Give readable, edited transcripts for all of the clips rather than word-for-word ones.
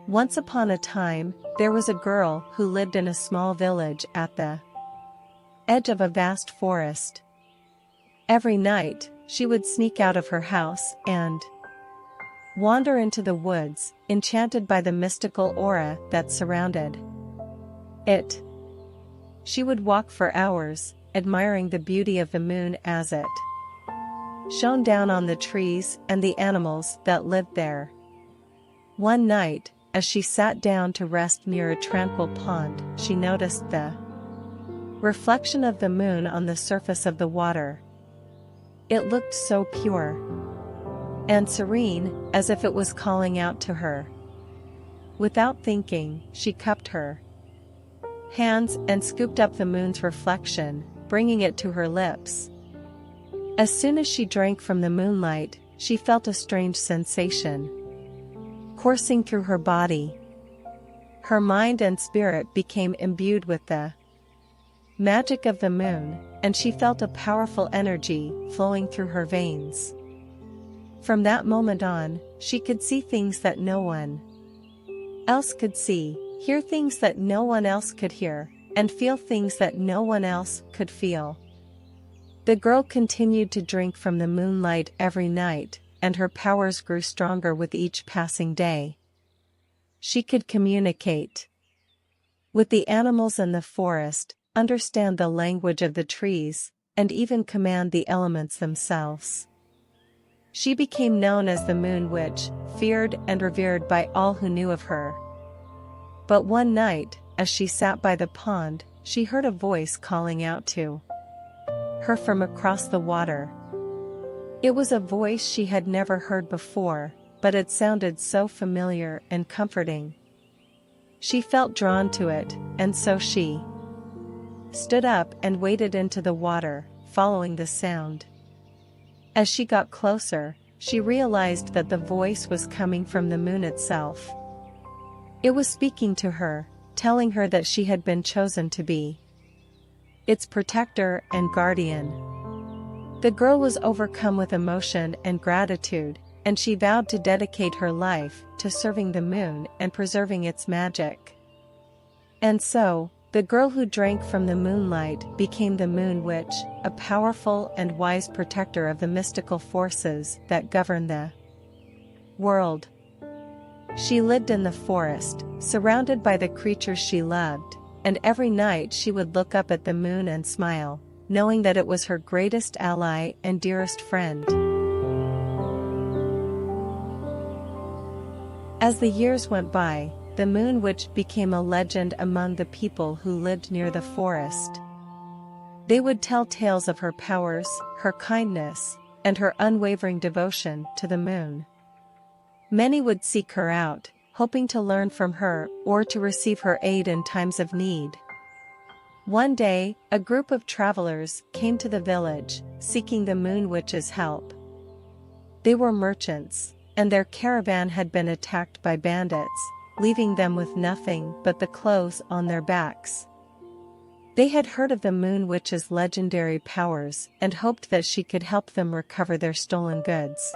Once upon a time, there was a girl who lived in a small village at the edge of a vast forest. Every night, she would sneak out of her house and wander into the woods, enchanted by the mystical aura that surrounded it. She would walk for hours, admiring the beauty of the moon as it shone down on the trees and the animals that lived there. One night, as she sat down to rest near a tranquil pond, she noticed the reflection of the moon on the surface of the water. It looked so pure and serene, as if it was calling out to her. Without thinking, she cupped her hands and scooped up the moon's reflection, bringing it to her lips. As soon as she drank from the moonlight, she felt a strange sensation coursing through her body. Her mind and spirit became imbued with the magic of the moon, and she felt a powerful energy flowing through her veins. From that moment on, she could see things that no one else could see, hear things that no one else could hear, and feel things that no one else could feel. The girl continued to drink from the moonlight every night, and her powers grew stronger with each passing day. She could communicate with the animals in the forest, understand the language of the trees, and even command the elements themselves. She became known as the Moon Witch, feared and revered by all who knew of her. But one night, as she sat by the pond, she heard a voice calling out to her from across the water. It was a voice she had never heard before, but it sounded so familiar and comforting. She felt drawn to it, and so she stood up and waded into the water, following the sound. As she got closer, she realized that the voice was coming from the moon itself. It was speaking to her, telling her that she had been chosen to be its protector and guardian. The girl was overcome with emotion and gratitude, and she vowed to dedicate her life to serving the moon and preserving its magic. And so, the girl who drank from the moonlight became the Moon Witch, a powerful and wise protector of the mystical forces that govern the world. She lived in the forest, surrounded by the creatures she loved, and every night she would look up at the moon and smile, knowing that it was her greatest ally and dearest friend. As the years went by, the Moon Witch became a legend among the people who lived near the forest. They would tell tales of her powers, her kindness, and her unwavering devotion to the moon. Many would seek her out, hoping to learn from her or to receive her aid in times of need. One day, a group of travelers came to the village, seeking the Moon Witch's help. They were merchants, and their caravan had been attacked by bandits, leaving them with nothing but the clothes on their backs. They had heard of the Moon Witch's legendary powers and hoped that she could help them recover their stolen goods.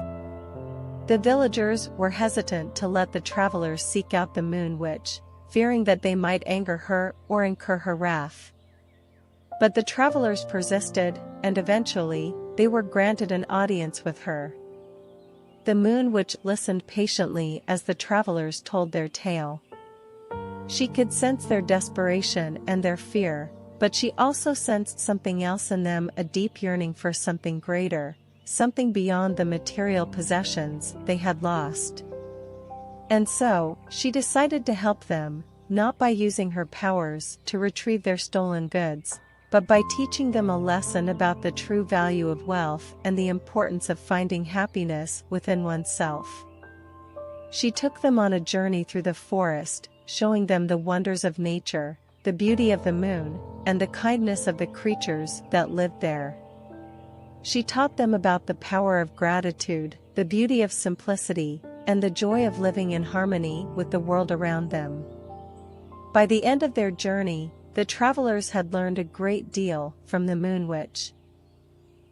The villagers were hesitant to let the travelers seek out the Moon Witch, fearing that they might anger her or incur her wrath. But the travelers persisted, and eventually, they were granted an audience with her. The Moon Witch listened patiently as the travelers told their tale. She could sense their desperation and their fear, but she also sensed something else in them, a deep yearning for something greater, something beyond the material possessions they had lost. And so, she decided to help them, not by using her powers to retrieve their stolen goods, but by teaching them a lesson about the true value of wealth and the importance of finding happiness within oneself. She took them on a journey through the forest, showing them the wonders of nature, the beauty of the moon, and the kindness of the creatures that lived there. She taught them about the power of gratitude, the beauty of simplicity, and the joy of living in harmony with the world around them. By the end of their journey, the travelers had learned a great deal from the Moon Witch.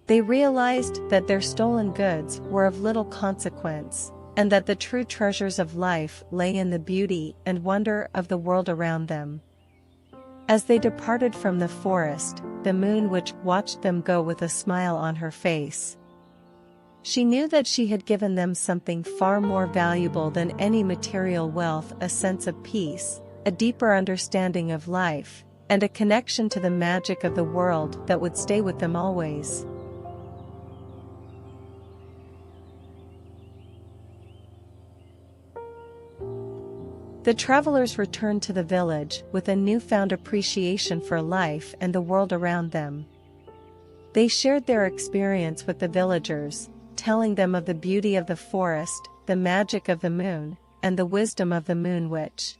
They realized that their stolen goods were of little consequence, and that the true treasures of life lay in the beauty and wonder of the world around them. As they departed from the forest, the moon witch watched them go with a smile on her face. She knew that she had given them something far more valuable than any material wealth: a sense of peace, a deeper understanding of life, and a connection to the magic of the world that would stay with them always. The travelers returned to the village with a newfound appreciation for life and the world around them. They shared their experience with the villagers, telling them of the beauty of the forest, the magic of the moon, and the wisdom of the moon witch.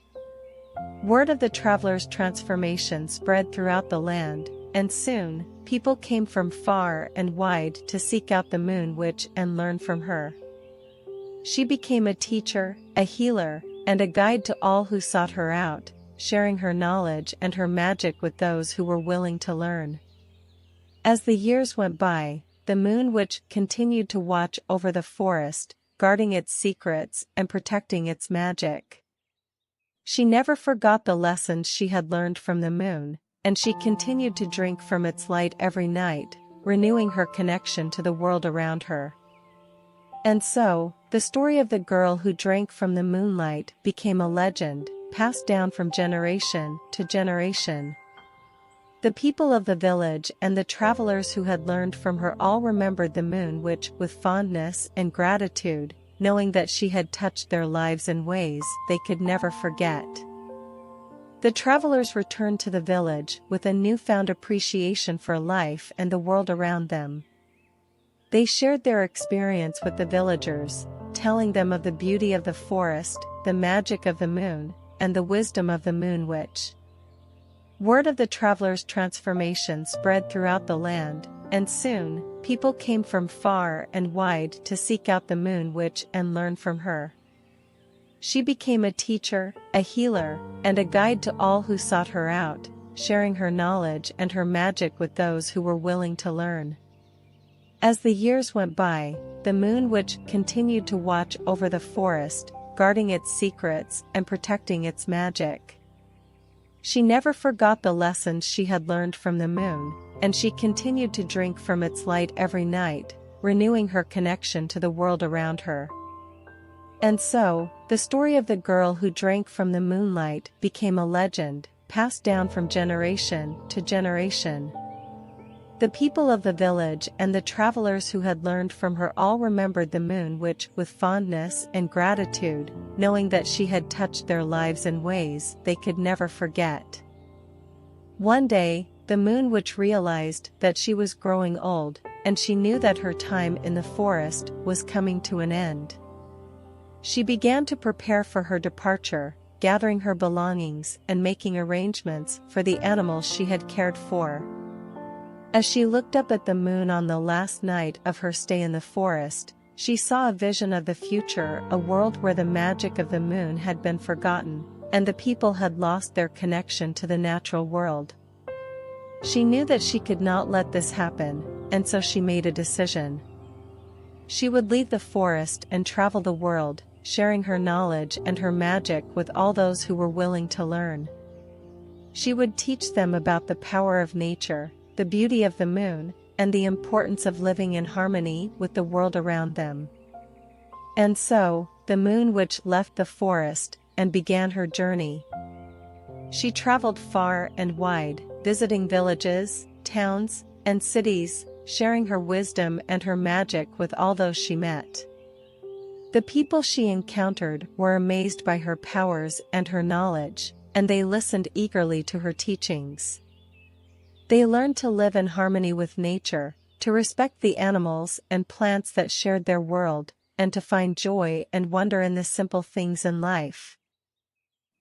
Word of the travelers' transformation spread throughout the land, and soon, people came from far and wide to seek out the moon witch and learn from her. She became a teacher, a healer, and a guide to all who sought her out, sharing her knowledge and her magic with those who were willing to learn. As the years went by, the moon witch continued to watch over the forest, guarding its secrets and protecting its magic. She never forgot the lessons she had learned from the moon, and she continued to drink from its light every night, renewing her connection to the world around her. And so, the story of the girl who drank from the moonlight became a legend, passed down from generation to generation. The people of the village and the travelers who had learned from her all remembered the moon witch with fondness and gratitude, knowing that she had touched their lives in ways they could never forget. The travelers returned to the village with a newfound appreciation for life and the world around them. They shared their experience with the villagers, telling them of the beauty of the forest, the magic of the moon, and the wisdom of the moon witch. Word of the travelers' transformation spread throughout the land, and soon, people came from far and wide to seek out the moon witch and learn from her. She became a teacher, a healer, and a guide to all who sought her out, sharing her knowledge and her magic with those who were willing to learn. As the years went by, the moon witch continued to watch over the forest, guarding its secrets and protecting its magic. She never forgot the lessons she had learned from the moon, and she continued to drink from its light every night, renewing her connection to the world around her. And so, the story of the girl who drank from the moonlight became a legend, passed down from generation to generation. The people of the village and the travelers who had learned from her all remembered the moon witch with fondness and gratitude, knowing that she had touched their lives in ways they could never forget. One day, the moon witch realized that she was growing old, and she knew that her time in the forest was coming to an end. She began to prepare for her departure, gathering her belongings and making arrangements for the animals she had cared for. As she looked up at the moon on the last night of her stay in the forest, she saw a vision of the future, a world where the magic of the moon had been forgotten, and the people had lost their connection to the natural world. She knew that she could not let this happen, and so she made a decision. She would leave the forest and travel the world, sharing her knowledge and her magic with all those who were willing to learn. She would teach them about the power of nature, the beauty of the moon, and the importance of living in harmony with the world around them. And so, the moon witch left the forest and began her journey. She traveled far and wide, visiting villages, towns, and cities, sharing her wisdom and her magic with all those she met. The people she encountered were amazed by her powers and her knowledge, and they listened eagerly to her teachings. They learned to live in harmony with nature, to respect the animals and plants that shared their world, and to find joy and wonder in the simple things in life.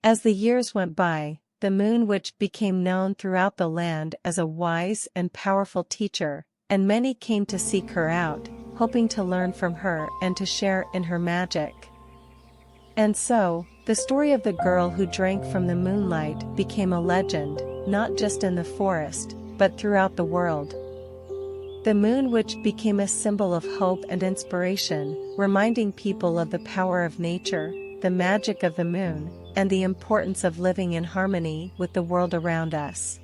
As the years went by, the moon witch became known throughout the land as a wise and powerful teacher, and many came to seek her out, hoping to learn from her and to share in her magic. And so, the story of the girl who drank from the moonlight became a legend, not just in the forest, but throughout the world. The moon, which became a symbol of hope and inspiration, reminding people of the power of nature, the magic of the moon, and the importance of living in harmony with the world around us.